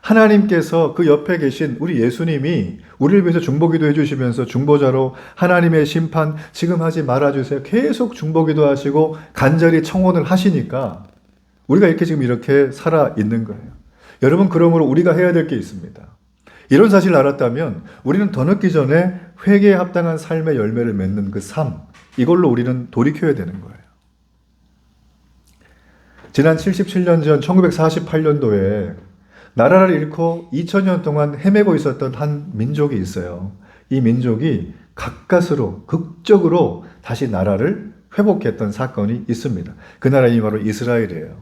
S1: 하나님께서 그 옆에 계신 우리 예수님이 우리를 위해서 중보기도 해주시면서 중보자로 하나님의 심판 지금 하지 말아주세요. 계속 중보기도 하시고 간절히 청혼을 하시니까 우리가 이렇게 지금 이렇게 살아있는 거예요. 여러분, 그러므로 우리가 해야 될 게 있습니다. 이런 사실을 알았다면 우리는 더 늦기 전에 회개에 합당한 삶의 열매를 맺는 그 삶, 이걸로 우리는 돌이켜야 되는 거예요. 지난 77년 전 1948년도에 나라를 잃고 2000년 동안 헤매고 있었던 한 민족이 있어요. 이 민족이 가까스로 극적으로 다시 나라를 회복했던 사건이 있습니다. 그 나라이 바로 이스라엘이에요.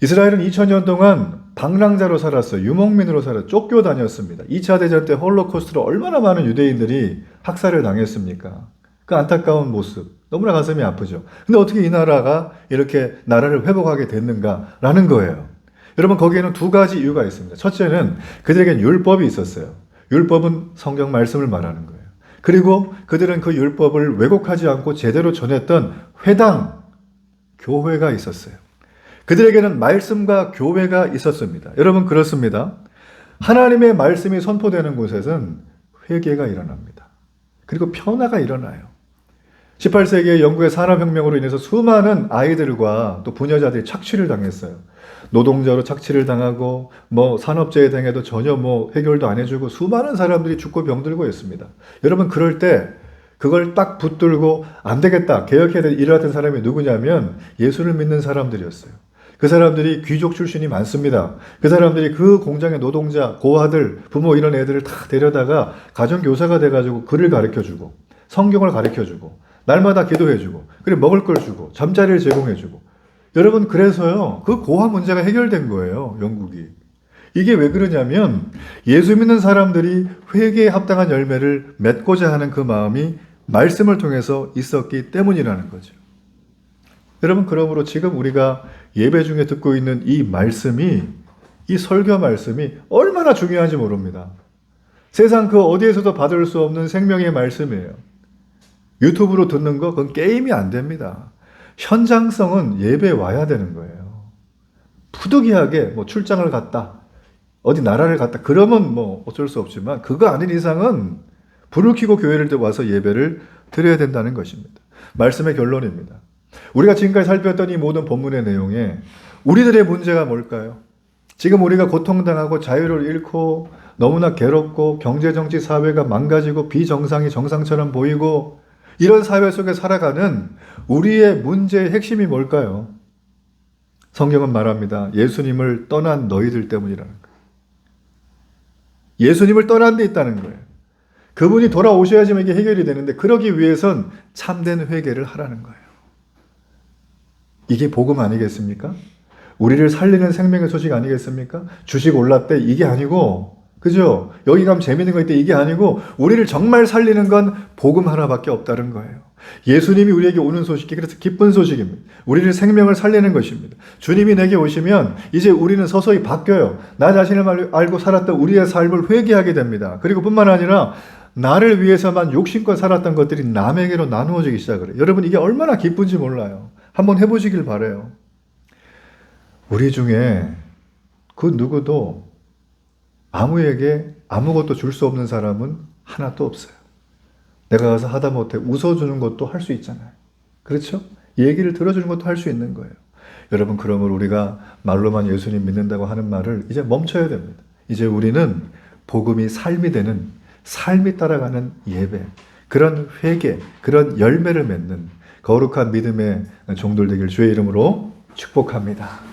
S1: 이스라엘은 2000년 동안 방랑자로 살았어요. 유목민으로 살았어요. 쫓겨다녔습니다. 2차 대전 때 홀로코스트로 얼마나 많은 유대인들이 학살을 당했습니까? 그 안타까운 모습 너무나 가슴이 아프죠. 근데 어떻게 이 나라가 이렇게 나라를 회복하게 됐는가라는 거예요. 여러분, 거기에는 두 가지 이유가 있습니다. 첫째는 그들에겐 율법이 있었어요. 율법은 성경 말씀을 말하는 거예요. 그리고 그들은 그 율법을 왜곡하지 않고 제대로 전했던 회당, 교회가 있었어요. 그들에게는 말씀과 교회가 있었습니다. 여러분, 그렇습니다. 하나님의 말씀이 선포되는 곳에서는 회개가 일어납니다. 그리고 변화가 일어나요. 18세기의 영국의 산업혁명으로 인해서 수많은 아이들과 또 부녀자들이 착취를 당했어요. 노동자로 착취를 당하고 산업재해 당해도 전혀 해결도 안 해주고 수많은 사람들이 죽고 병들고 했습니다. 여러분, 그럴 때 그걸 딱 붙들고 안 되겠다, 개혁해야 될 일을 했던 사람이 누구냐면 예수를 믿는 사람들이었어요. 그 사람들이 귀족 출신이 많습니다. 그 사람들이 그 공장의 노동자, 고아들, 부모 이런 애들을 다 데려다가 가정교사가 돼가지고 글을 가르쳐주고 성경을 가르쳐주고 날마다 기도해주고 그리고 먹을 걸 주고 잠자리를 제공해주고. 여러분, 그래서요 그 고아 문제가 해결된 거예요. 영국이. 이게 왜 그러냐면 예수 믿는 사람들이 회개에 합당한 열매를 맺고자 하는 그 마음이 말씀을 통해서 있었기 때문이라는 거죠. 여러분, 그러므로 지금 우리가 예배 중에 듣고 있는 이 말씀이, 이 설교 말씀이 얼마나 중요한지 모릅니다. 세상 그 어디에서도 받을 수 없는 생명의 말씀이에요. 유튜브로 듣는 거 그건 게임이 안 됩니다. 현장성은 예배에 와야 되는 거예요. 부득이하게 출장을 갔다, 어디 나라를 갔다, 그러면 어쩔 수 없지만 그거 아닌 이상은 불을 켜고 교회를 와서 예배를 드려야 된다는 것입니다. 말씀의 결론입니다. 우리가 지금까지 살펴봤던 이 모든 본문의 내용에 우리들의 문제가 뭘까요? 지금 우리가 고통당하고 자유를 잃고 너무나 괴롭고 경제정치 사회가 망가지고 비정상이 정상처럼 보이고 이런 사회 속에 살아가는 우리의 문제의 핵심이 뭘까요? 성경은 말합니다. 예수님을 떠난 너희들 때문이라는 거예요. 예수님을 떠난 데 있다는 거예요. 그분이 돌아오셔야지만 이게 해결이 되는데 그러기 위해선 참된 회개를 하라는 거예요. 이게 복음 아니겠습니까? 우리를 살리는 생명의 소식 아니겠습니까? 주식 올랐대, 이게 아니고 그죠? 여기 가면 재밌는 거 있대. 이게 아니고 우리를 정말 살리는 건 복음 하나밖에 없다는 거예요. 예수님이 우리에게 오는 소식이 그래서 기쁜 소식입니다. 우리를 생명을 살리는 것입니다. 주님이 내게 오시면 이제 우리는 서서히 바뀌어요. 나 자신을 알고 살았던 우리의 삶을 회개하게 됩니다. 그리고 뿐만 아니라 나를 위해서만 욕심껏 살았던 것들이 남에게로 나누어지기 시작을 해요. 여러분 이게 얼마나 기쁜지 몰라요. 한번 해보시길 바라요. 우리 중에 그 누구도 아무에게 아무것도 줄 수 없는 사람은 하나도 없어요. 내가 가서 하다 못해 웃어주는 것도 할 수 있잖아요. 그렇죠? 얘기를 들어주는 것도 할 수 있는 거예요. 여러분 그러므로 우리가 말로만 예수님 믿는다고 하는 말을 이제 멈춰야 됩니다. 이제 우리는 복음이 삶이 되는, 삶이 따라가는 예배, 그런 회개, 그런 열매를 맺는 거룩한 믿음의 종들 되길 주의 이름으로 축복합니다.